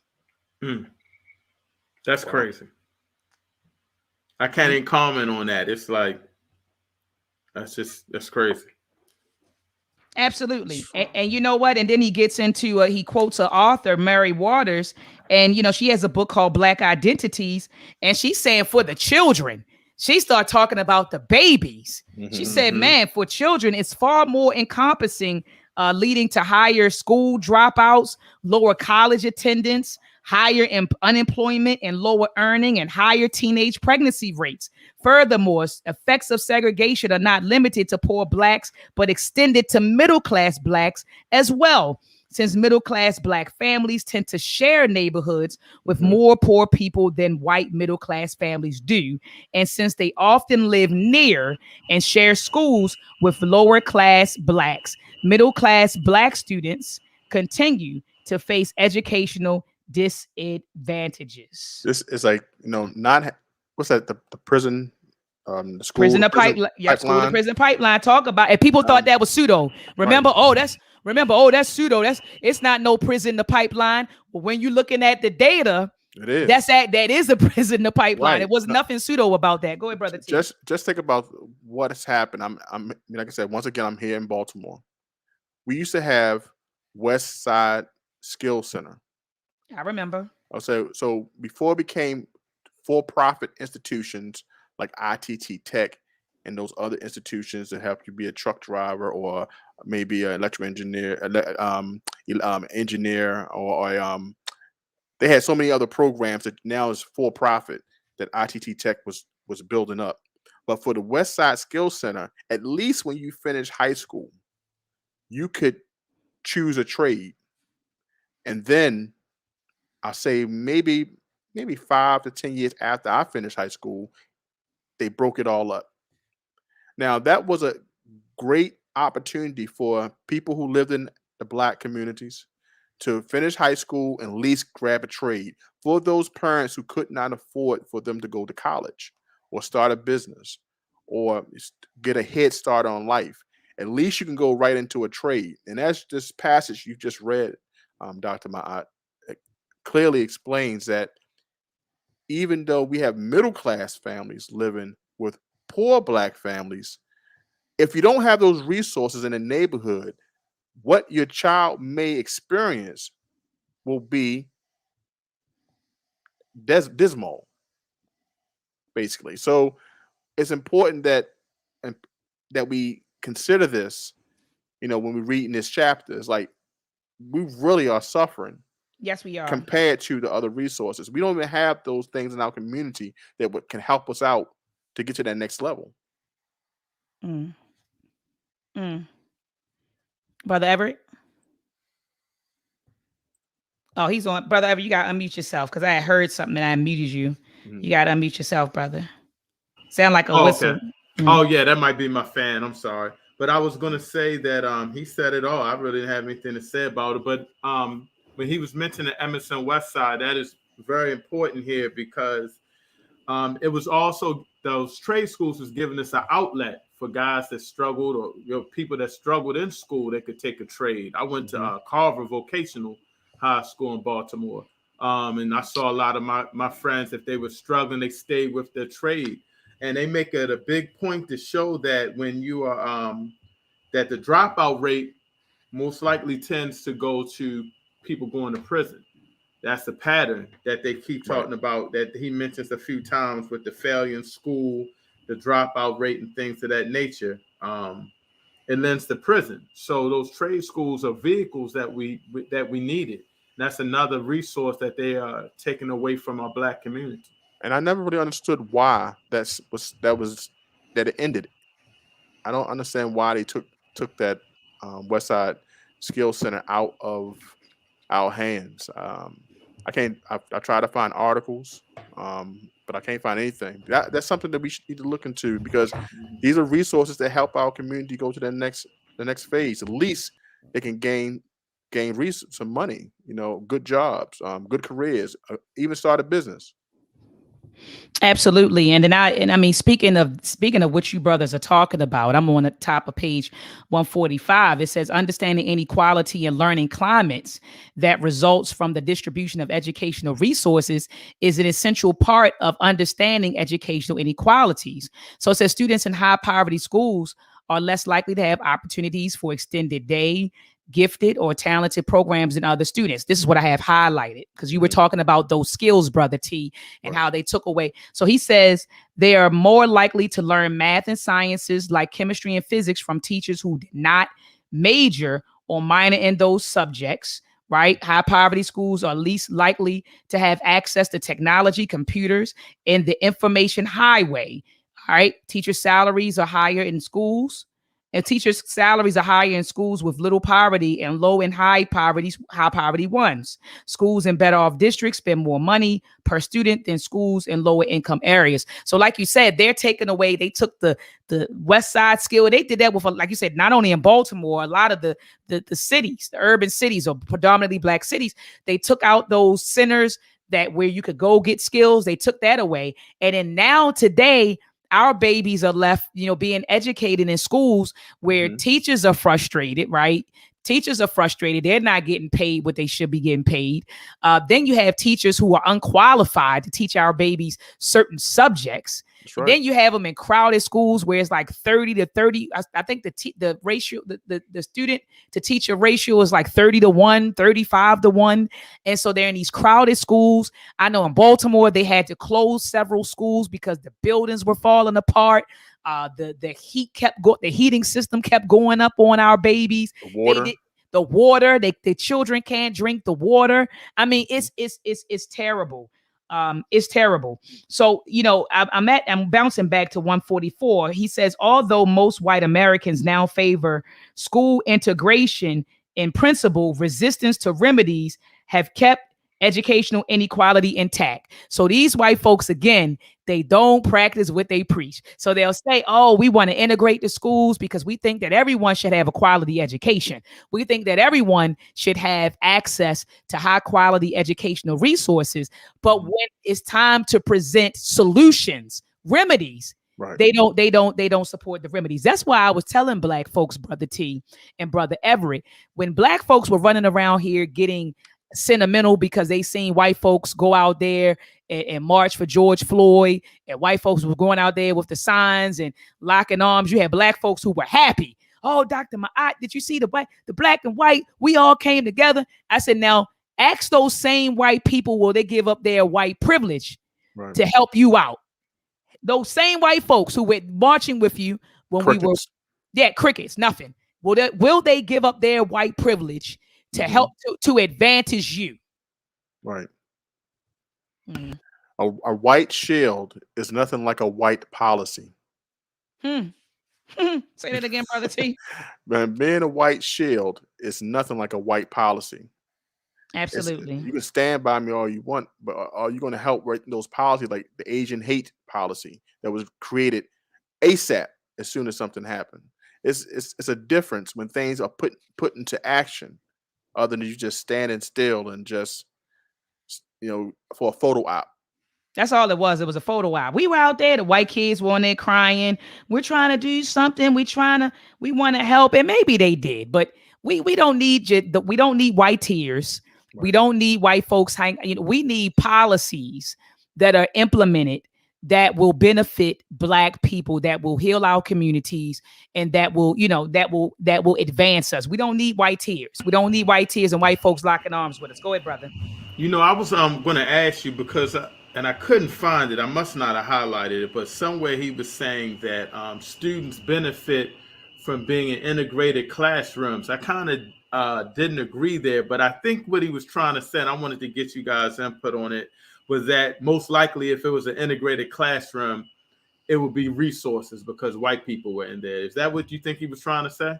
That's crazy. I can't even comment on that. It's like, that's crazy. Absolutely. And you know what? And then he gets into, he quotes an author, Mary Waters, and, you know, she has a book called Black Identities, and she's saying for the children. She started talking about the babies. She said, man, for children, it's far more encompassing, leading to higher school dropouts, lower college attendance, higher unemployment and lower earning, and higher teenage pregnancy rates. Furthermore, effects of segregation are not limited to poor blacks, but extended to middle-class blacks as well, since middle-class black families tend to share neighborhoods with more poor people than white middle-class families do, and since they often live near and share schools with lower-class blacks, middle-class black students continue to face educational disadvantages. This is like, you know, not what's that, the prison, the school prison to pipeline. Yeah, school to prison pipeline. Talk about, and people thought that was pseudo. Remember, that's pseudo. It's not no prison to pipeline. But when you're looking at the data, it is. That is a prison to pipeline. Right. It was nothing pseudo about that. Go ahead, Brother T. Just think about what has happened. I'm like I said, once again, I'm here in Baltimore. We used to have West Side Skill Center. I remember. So before it became for-profit institutions like ITT Tech and those other institutions that help you be a truck driver or maybe an electrical engineer, they had so many other programs that now is for-profit that ITT Tech was building up. But for the West Side Skill Center, at least when you finish high school, you could choose a trade, and then I'll say maybe 5 to 10 years after I finished high school, they broke it all up. Now, that was a great opportunity for people who lived in the black communities to finish high school and at least grab a trade. For those parents who could not afford for them to go to college or start a business or get a head start on life, at least you can go right into a trade. And as this passage you just read, Dr. Ma'at, clearly explains that even though we have middle class families living with poor Black families, if you don't have those resources in the neighborhood, what your child may experience will be dismal, basically. So it's important that we consider this, when we read in this chapter. It's like we really are suffering. Yes, we are. Compared to the other resources. We don't even have those things in our community that can help us out to get to that next level. Brother Everett? Oh, he's on. Brother Everett, you got to unmute yourself because I had heard something and I unmuted you. You got to unmute yourself, brother. Sound like a whistle. Okay. Oh, yeah, that might be my fan. I'm sorry. But I was going to say that he said it all. I really didn't have anything to say about it. But when he was mentioning Emerson Westside, that is very important here because it was also those trade schools was giving us an outlet for guys that struggled or people that struggled in school that could take a trade. I went to Carver Vocational High School in Baltimore, and I saw a lot of my friends, if they were struggling, they stayed with their trade. And they make it a big point to show that when you are that the dropout rate most likely tends to go to people going to prison. That's the pattern that they keep talking about, that he mentions a few times with the failure in school, the dropout rate and things of that nature. It lends to prison. So those trade schools are vehicles that we needed. That's another resource that they are taking away from our Black community. And I never really understood why that it ended. I don't understand why they took that Westside Skills Center out of our hands. I try to find articles, but I can't find anything. That's something that we should need to look into, because these are resources that help our community go to the next phase. At least they can gain some money, good jobs, good careers, even start a business. Absolutely. And I mean, speaking of what you brothers are talking about, I'm on the top of page 145. It says, understanding inequality and learning climates that results from the distribution of educational resources is an essential part of understanding educational inequalities. So it says students in high poverty schools are less likely to have opportunities for extended day, gifted or talented programs than other students. This is what I have highlighted, because you were talking about those skills, Brother T, and how they took away. So he says they are more likely to learn math and sciences like chemistry and physics from teachers who did not major or minor in those subjects. Right? High poverty schools are least likely to have access to technology, computers, and the information highway. All right. Teacher salaries are higher in schools. And teachers' salaries are higher in schools with little poverty and low and high poverty ones. Schools in better off districts spend more money per student than schools in lower income areas. So like you said, they're taking away, they took the West Side skill. They did that with, like you said, not only in Baltimore, a lot of the cities, the urban cities or predominantly Black cities, they took out those centers that where you could go get skills. They took that away. And then now today, our babies are left, being educated in schools where teachers are frustrated, right? Teachers are frustrated. They're not getting paid what they should be getting paid. Then you have teachers who are unqualified to teach our babies certain subjects. Right. Then you have them in crowded schools where it's like 30 to 30. I think the ratio, the student to teacher ratio is like 30 to 1, 35 to 1. And so they're in these crowded schools. I know in Baltimore, they had to close several schools because the buildings were falling apart. The heating system kept going up on our babies. The water, the children can't drink the water. I mean, it's terrible. It's terrible. So, I'm bouncing back to 144. He says, although most white Americans now favor school integration in principle, resistance to remedies have kept educational inequality intact. So these white folks, again, they don't practice what they preach. So they'll say, oh, we want to integrate the schools because we think that everyone should have a quality education. We think that everyone should have access to high quality educational resources. But when it's time to present solutions, remedies, Right. they don't support the remedies. That's why I was telling Black folks, Brother T and Brother Everett, when Black folks were running around here getting sentimental because they seen white folks go out there and march for George Floyd, and white folks were going out there with the signs and locking arms. You had Black folks who were happy. Oh, Dr. Ma'at, did you see the black and white? We all came together. I said, now ask those same white people, will they give up their white privilege to help you out? Those same white folks who were marching with you when crickets. Crickets, nothing. Will they give up their white privilege to help to advantage you? Right. A white shield is nothing like a white policy. Say that again, Brother T. Man, being a white shield is nothing like a white policy. Absolutely. You can stand by me all you want, but are you going to help write those policies like the Asian hate policy that was created ASAP as soon as something happened? It's a difference when things are put into action, other than you just standing still and just, for a photo op. That's all it was. It was a photo op. We were out there. The white kids were on there crying. We're trying to do something. We want to help. And maybe they did, but we don't need we don't need white tears. Right. We don't need white folks we need policies that are implemented that will benefit Black people, that will heal our communities, and that will advance us. We don't need white tears. We don't need white tears and white folks locking arms with us. Go ahead, brother. I was going to ask you because and I couldn't find it. I must not have highlighted it, but somewhere he was saying that students benefit from being in integrated classrooms. I kind of didn't agree there, but I think what he was trying to say, and I wanted to get you guys' input on it, was that most likely if it was an integrated classroom, it would be resources because white people were in there. Is that what you think he was trying to say?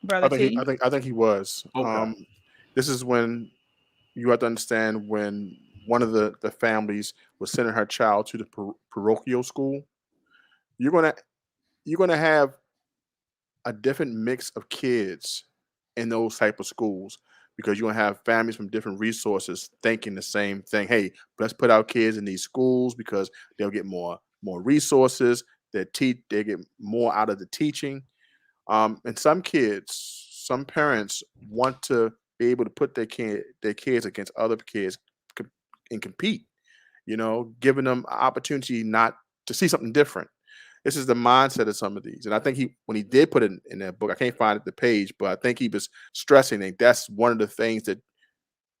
Brother I think he was. Okay. This is when you have to understand when one of the families was sending her child to the parochial school. You're gonna have a different mix of kids in those type of schools, because you're gonna have families from different resources thinking the same thing. Hey, let's put our kids in these schools because they'll get more resources. They get more out of the teaching. And some parents want to be able to put their kids against other kids and compete, giving them an opportunity not to see something different. This is the mindset of some of these. And I think when he did put it in that book, I can't find the page, but I think he was stressing that that's one of the things, that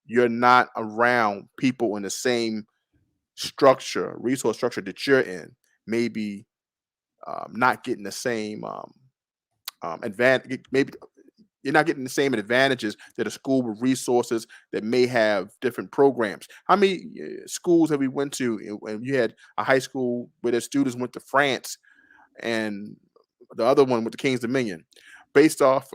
you're not around people in the same resource structure that you're in, maybe not getting the same advantage. Maybe you're not getting the same advantages that a school with resources that may have different programs. How many schools have we went to and you had a high school where the students went to France and the other one with the King's Dominion, based off,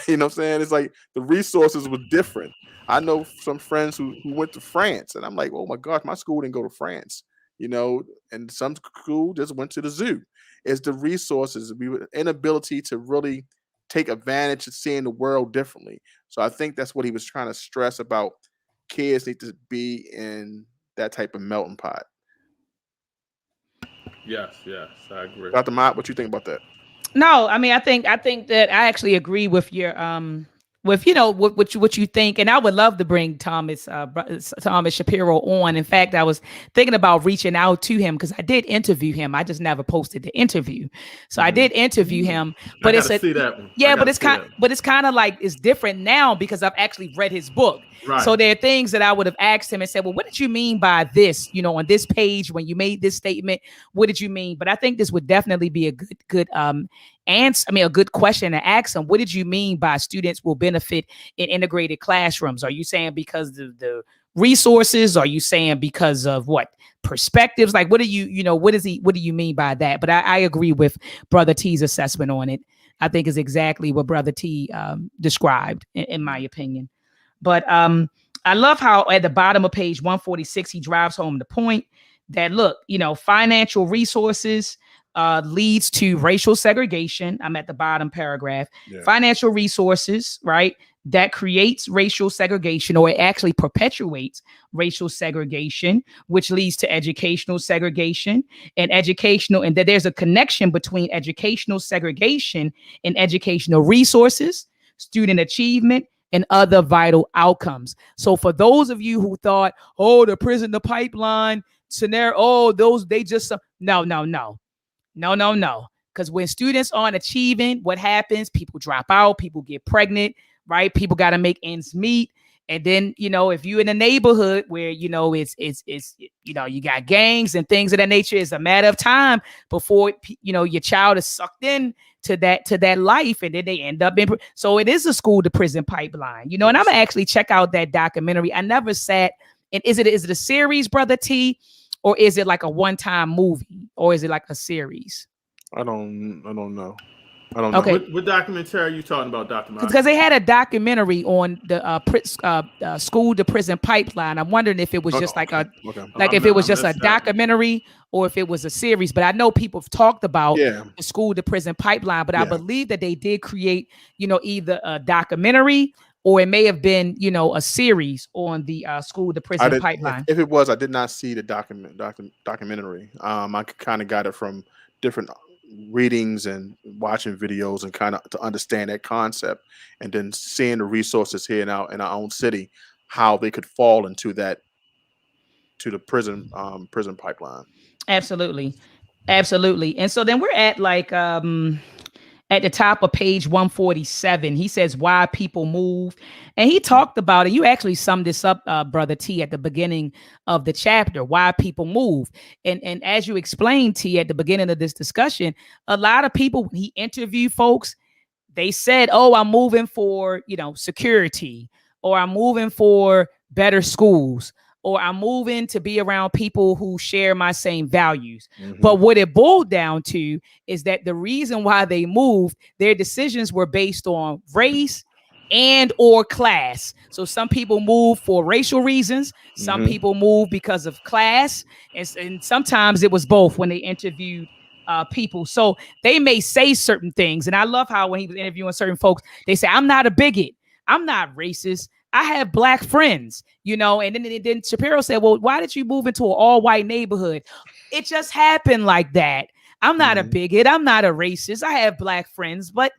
you know what I'm saying? It's like the resources were different. I know some friends who went to France, and I'm like, oh my gosh, my school didn't go to France, and some school just went to the zoo. It's the resources, inability to really take advantage of seeing the world differently. So I think that's what he was trying to stress about. Kids need to be in that type of melting pot. Yes, I agree. Dr. Mott, what you think about that? No, I mean, I think that I actually agree with your with what you think, and I would love to bring Thomas Shapiro on. In fact, I was thinking about reaching out to him because I did interview him. I just never posted the interview, so I did interview him. But it's it's kind of like it's different now because I've actually read his book. Right. So there are things that I would have asked him and said, well, what did you mean by this? On this page when you made this statement, what did you mean? But I think this would definitely be a good answer. I mean, a good question to ask him. What did you mean by students will benefit in integrated classrooms? Are you saying because of the resources? Are you saying because of what perspectives? Like, what do what do you mean by that? But I agree with Brother T's assessment on it. I think is exactly what Brother T described in my opinion. But I love how at the bottom of page 146, he drives home the point that, look, financial resources leads to racial segregation. I'm at the bottom paragraph. Yeah. Financial resources, right? That creates racial segregation, or it actually perpetuates racial segregation, which leads to educational segregation and that there's a connection between educational segregation and educational resources, student achievement, and other vital outcomes. So for those of you who thought, oh, the prison, the pipeline scenario, oh, they just, no. Because when students aren't achieving, what happens? People drop out, people get pregnant, right? People got to make ends meet. And then, if you're in a neighborhood where, it's you got gangs and things of that nature, it's a matter of time before, your child is sucked in to that life, and then they end up in. So it is a school to prison pipeline, and I'm gonna actually check out that documentary. I never sat. And is it a series, Brother T, or is it like a one-time movie, or is it like a series? I don't know. Okay. What documentary are you talking about, Dr. Mark? Because they had a documentary on the school to prison pipeline. I'm wondering if it was just if it was just a documentary or if it was a series. But I know people have talked about the school to prison pipeline, but I believe that they did create, either a documentary or it may have been, a series on the school to prison pipeline. If it was, I did not see the documentary. I kind of got it from different readings and watching videos and kind of to understand that concept, and then seeing the resources here in our own city, how they could fall into that, to the prison pipeline. Absolutely. And so then we're at at the top of page 147, he says why people move. And he talked about it. You actually summed this up, Brother T, at the beginning of the chapter, why people move. And as you explained, T, at the beginning of this discussion, a lot of people, when he interviewed folks, they said, oh, I'm moving for, security, or I'm moving for better schools, or I'm moving to be around people who share my same values. Mm-hmm. But what it boiled down to is that the reason why they moved, their decisions were based on race and or class. So some people move for racial reasons. Some people move because of class. And sometimes it was both when they interviewed people. So they may say certain things. And I love how when he was interviewing certain folks, they say, I'm not a bigot. I'm not racist. I have Black friends, and then Shapiro said, well, why did you move into an all-white neighborhood? It just happened like that. I'm not a bigot. I'm not a racist. I have Black friends, but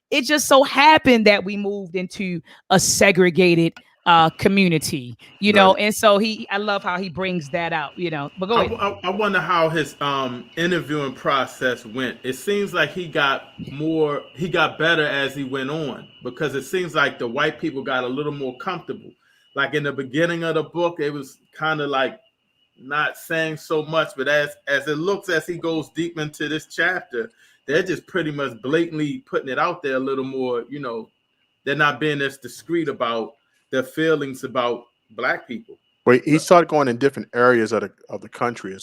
it just so happened that we moved into a segregated community, right. And so I love how he brings that out, but go ahead. I wonder how his interviewing process went. It seems like he got better as he went on, because it seems like the white people got a little more comfortable. Like in the beginning of the book, it was kind of like not saying so much, but as it looks, as he goes deep into this chapter, they're just pretty much blatantly putting it out there a little more. They're not being as discreet about their feelings about Black people. But he started going in different areas of the country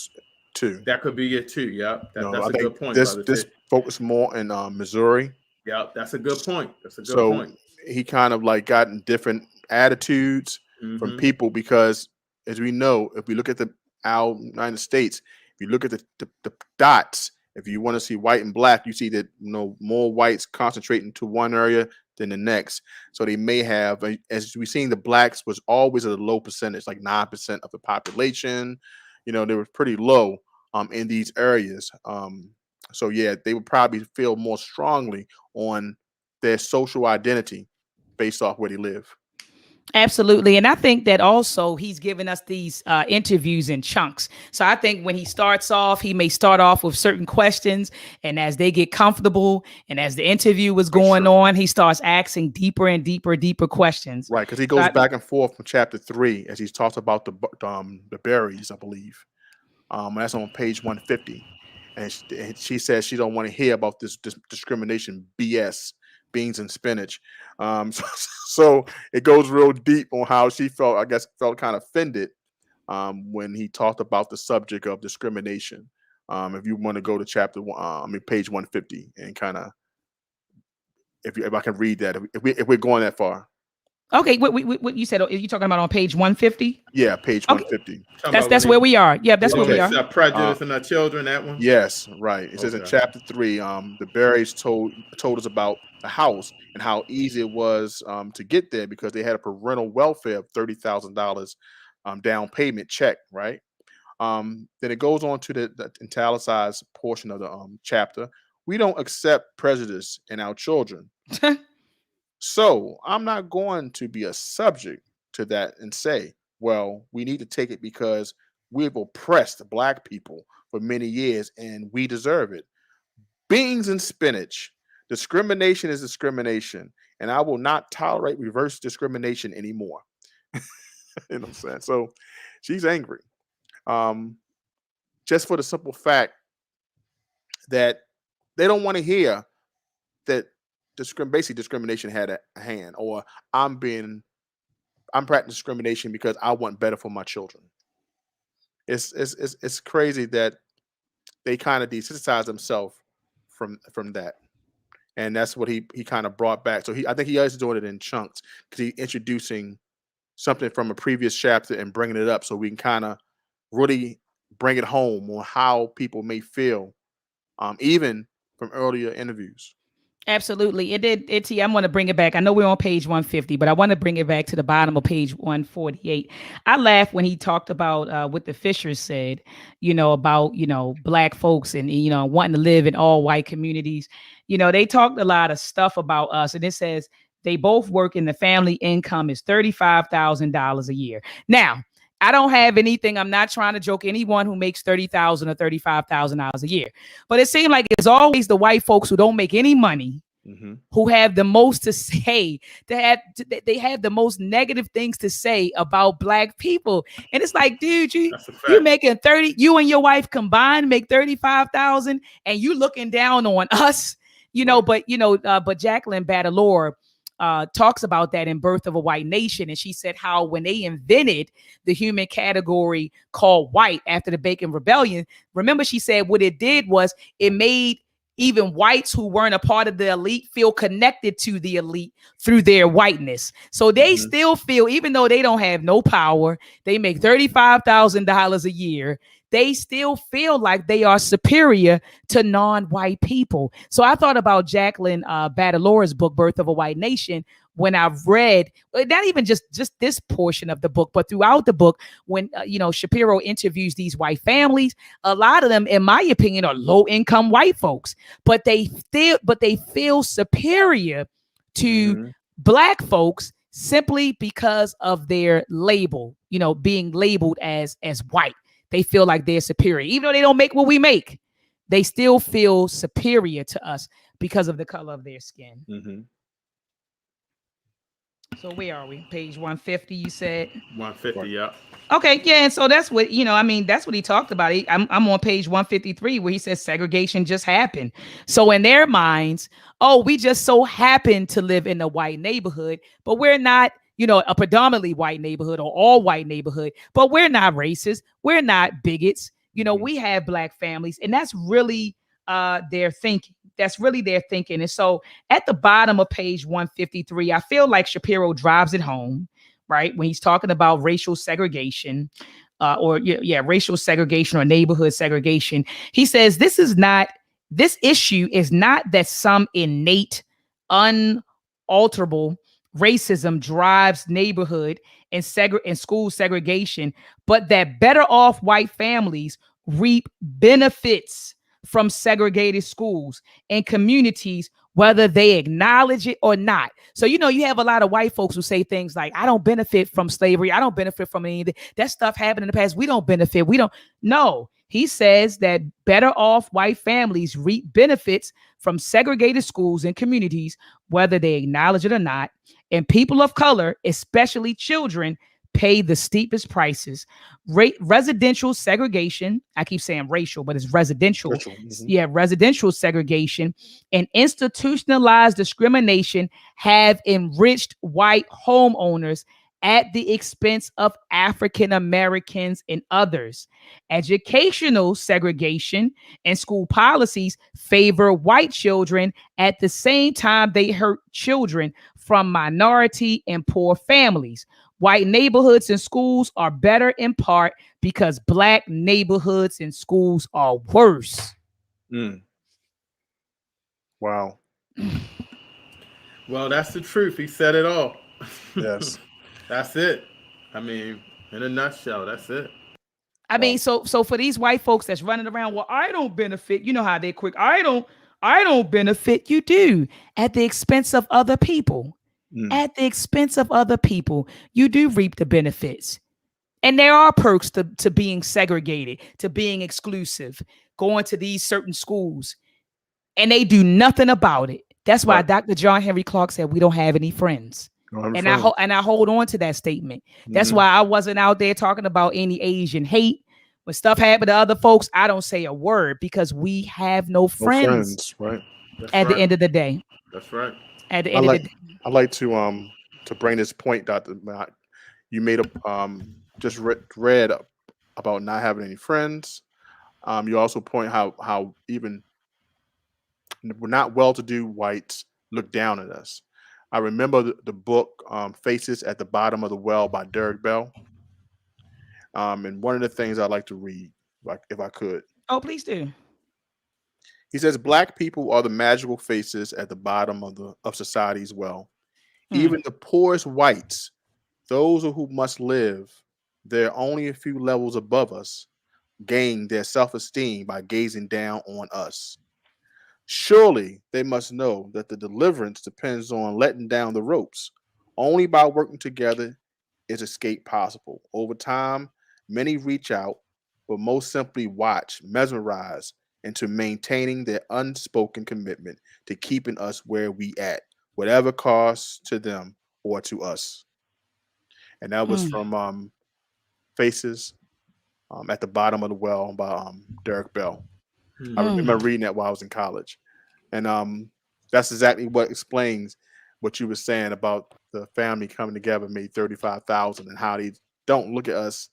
too. That could be it too. Yeah, that's a good point. This focused more in Missouri. Yeah, that's a good point. Point. He kind of got in different attitudes from people, because as we know, if we look at our United States, if you look at the dots, if you want to see white and Black, you see that more whites concentrating to one area than the next. So they may have, as we've seen, the Blacks was always at a low percentage, like 9% of the population. They were pretty low in these areas. So yeah, they would probably feel more strongly on their social identity based off where they live. Absolutely. And I think that also he's given us these interviews in chunks. So I think when he starts off, he may start off with certain questions. And as they get comfortable and as the interview was going on, he starts asking deeper and deeper questions. Right. Because he goes back and forth from chapter 3 as he talks about the berries, I believe. That's on page 150. And she says she don't want to hear about this discrimination BS. Beans and spinach. So it goes real deep on how she felt kind of offended when he talked about the subject of discrimination. If you want to go to page 150 and kind of, if I can read that, if we're going that far. Okay, what you said? Are you talking about on page 150? Yeah, page Okay. 150. That's where we are. Yeah, that's where we are. Prejudice in our children. That one. Yes, right. It says in chapter 3, the Berries told us about the house and how easy it was to get there because they had a parental welfare of $30,000 down payment check, right? Then it goes on to the italicized portion of the chapter. We don't accept prejudice in our children. So I'm not going to be a subject to that and say, well, we need to take it because we've oppressed Black people for many years and we deserve it. Beans and spinach. Discrimination is discrimination, and I will not tolerate reverse discrimination anymore. You know what I'm saying? So she's angry. Just for the simple fact that they don't want to hear that basically discrimination had a hand, or I'm practicing discrimination because I want better for my children. It's crazy that they kind of desensitize themselves from that, and that's what he kind of brought back. So I think he is doing it in chunks because he's introducing something from a previous chapter and bringing it up, so we can kind of really bring it home on how people may feel, even from earlier interviews. Absolutely. It did. I'm going to bring it back. I know we're on page 150, but I want to bring it back to the bottom of page 148. I laughed when he talked about what the Fishers said, about, Black folks and, wanting to live in all white communities. They talked a lot of stuff about us, and it says they both work and the family income is $35,000 a year. Now, I don't have anything. I'm not trying to joke anyone who makes $30,000 or $35,000 a year. But it seemed like it's always the white folks who don't make any money, who have the most to say. They have the most negative things to say about Black people. And it's like, dude, you're making 30. You and your wife combined make 35,000, and you looking down on us. But Jacqueline Badalore talks about that in Birth of a White Nation. And she said how when they invented the human category called white after the Bacon Rebellion, remember she said what it did was it made even whites who weren't a part of the elite feel connected to the elite through their whiteness. So they still feel, even though they don't have no power, they make $35,000 a year, they still feel like they are superior to non-white people. So I thought about Jacqueline Badalore's book, Birth of a White Nation, when I've read, not even just this portion of the book, but throughout the book, when, Shapiro interviews these white families, a lot of them, in my opinion, are low-income white folks, but they feel superior to Black folks simply because of their label, being labeled as white. They feel like they're superior. Even though they don't make what we make, they still feel superior to us because of the color of their skin. So where are we? Page 150, you said? 150, yeah. Okay, yeah, and so that's what, that's what he talked about. I'm on page 153 where he says segregation just happened. So in their minds, we just so happen to live in a white neighborhood, but we're not, a predominantly white neighborhood or all white neighborhood, but we're not racist. We're not bigots. We have Black families, and that's really their thinking. That's really their thinking. And so at the bottom of page 153, I feel like Shapiro drives it home, right? When he's talking about racial segregation, racial segregation or neighborhood segregation. He says this issue is not that some innate, unalterable racism drives neighborhood and school segregation, but that better off white families reap benefits from segregated schools and communities, whether they acknowledge it or not. So, you have a lot of white folks who say things like, I don't benefit from slavery. I don't benefit from anything. That stuff happened in the past. We don't benefit. We don't. No, he says that better off white families reap benefits from segregated schools and communities, whether they acknowledge it or not. And people of color, especially children, pay the steepest prices. Residential segregation, I keep saying racial, but it's residential. Residential segregation and institutionalized discrimination have enriched white homeowners at the expense of African Americans and others. Educational segregation and school policies favor white children at the same time they hurt children from minority and poor families. White neighborhoods and schools are better in part because Black neighborhoods and schools are worse. Wow. Well, that's the truth. He said it all. Yes. That's it. I mean, in a nutshell, that's it. I mean, so for these white folks that's running around, well, I don't benefit. You know how they quick. I don't benefit. You do, at the expense of other people. At the expense of other people, you do reap the benefits. And there are perks to being segregated, to being exclusive, going to these certain schools, and they do nothing about it. That's why Dr. John Henry Clarke said we don't have any friends. And I hold on to that statement. That's why I wasn't out there talking about any Asian hate. When stuff happened to other folks, I don't say a word because we have no friends. Right. At the end of the day. That's right. At the end of the day. I'd like to bring this point, Dr. You made just read about not having any friends. You also point how even we're not well-to-do whites look down at us. I remember the book Faces at the Bottom of the Well by Derek Bell. And one of the things I'd like to read, like if I could. Oh, please do. He says, Black people are the magical faces at the bottom of society's well. Even the poorest whites, those who must live there only a few levels above us, gain their self-esteem by gazing down on us. Surely they must know that the deliverance depends on letting down the ropes. Only by working together is escape possible. Over time, many reach out, but most simply watch, mesmerize, into maintaining their unspoken commitment to keeping us where we at, whatever costs to them or to us. And that was from Faces at the Bottom of the Well by Derek Bell. I remember reading that while I was in college. And that's exactly what explains what you were saying about the family coming together, made 35,000, and how they don't look at us.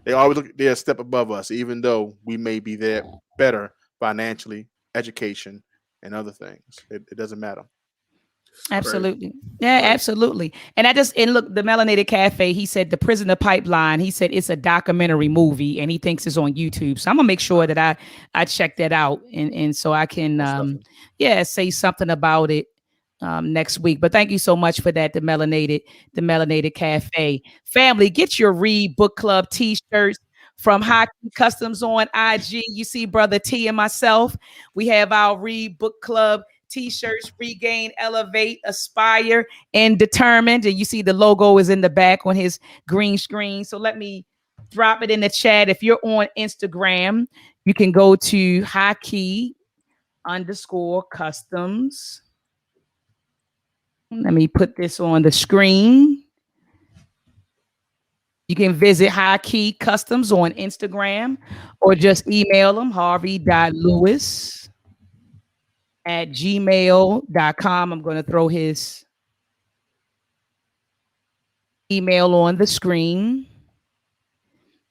They always look, they're a step above us, even though we may be there better financially, education, and other things. It doesn't matter. Absolutely. Yeah, absolutely. And look, the Melanated Cafe, he said the Prisoner Pipeline, he said it's a documentary movie and he thinks it's on YouTube. So I'm gonna make sure that I check that out and so I can say something about it next week. But thank you so much for that, the Melanated Cafe. Family, get your R.E.A.D Book Club t-shirts from Hockey Customs on IG. You see Brother T and myself. We have our R.E.A.D Book Club t-shirts, Regain, Elevate, Aspire, and Determined. And you see the logo is in the back on his green screen. So let me drop it in the chat. If you're on Instagram, you can go to hockey_customs. Let me put this on the screen. You can visit Hockey Customs on Instagram or just email them, harvey.lewis@gmail.com. I'm going to throw his email on the screen.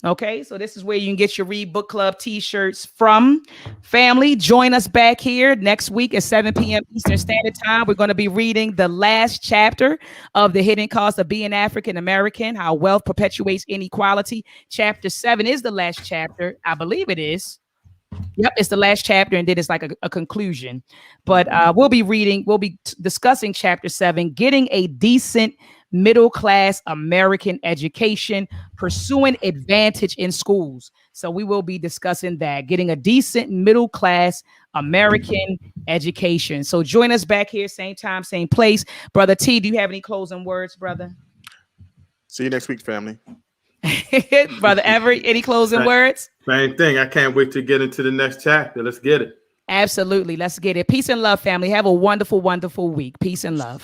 Okay, so this is where you can get your R.E.A.D Book Club t-shirts from. Family, join us back here next week at 7 p.m. Eastern Standard Time. We're going to be reading the last chapter of The Hidden Cost of Being African American, How Wealth Perpetuates Inequality. Chapter 7 is the last chapter. I believe it is. Yep, it's the last chapter, and then it's like a conclusion. But we'll be discussing chapter 7, Getting a Decent Middle-Class American Education, Pursuing Advantage in Schools. So we will be discussing that, getting a decent middle-class American education. So join us back here, same time, same place. Brother T, do you have any closing words, brother? See you next week, family. Brother Everett, any closing words? Same thing. I can't wait to get into the next chapter. Let's get it. Absolutely. Let's get it. Peace and love, family. Have a wonderful, wonderful week. Peace and love.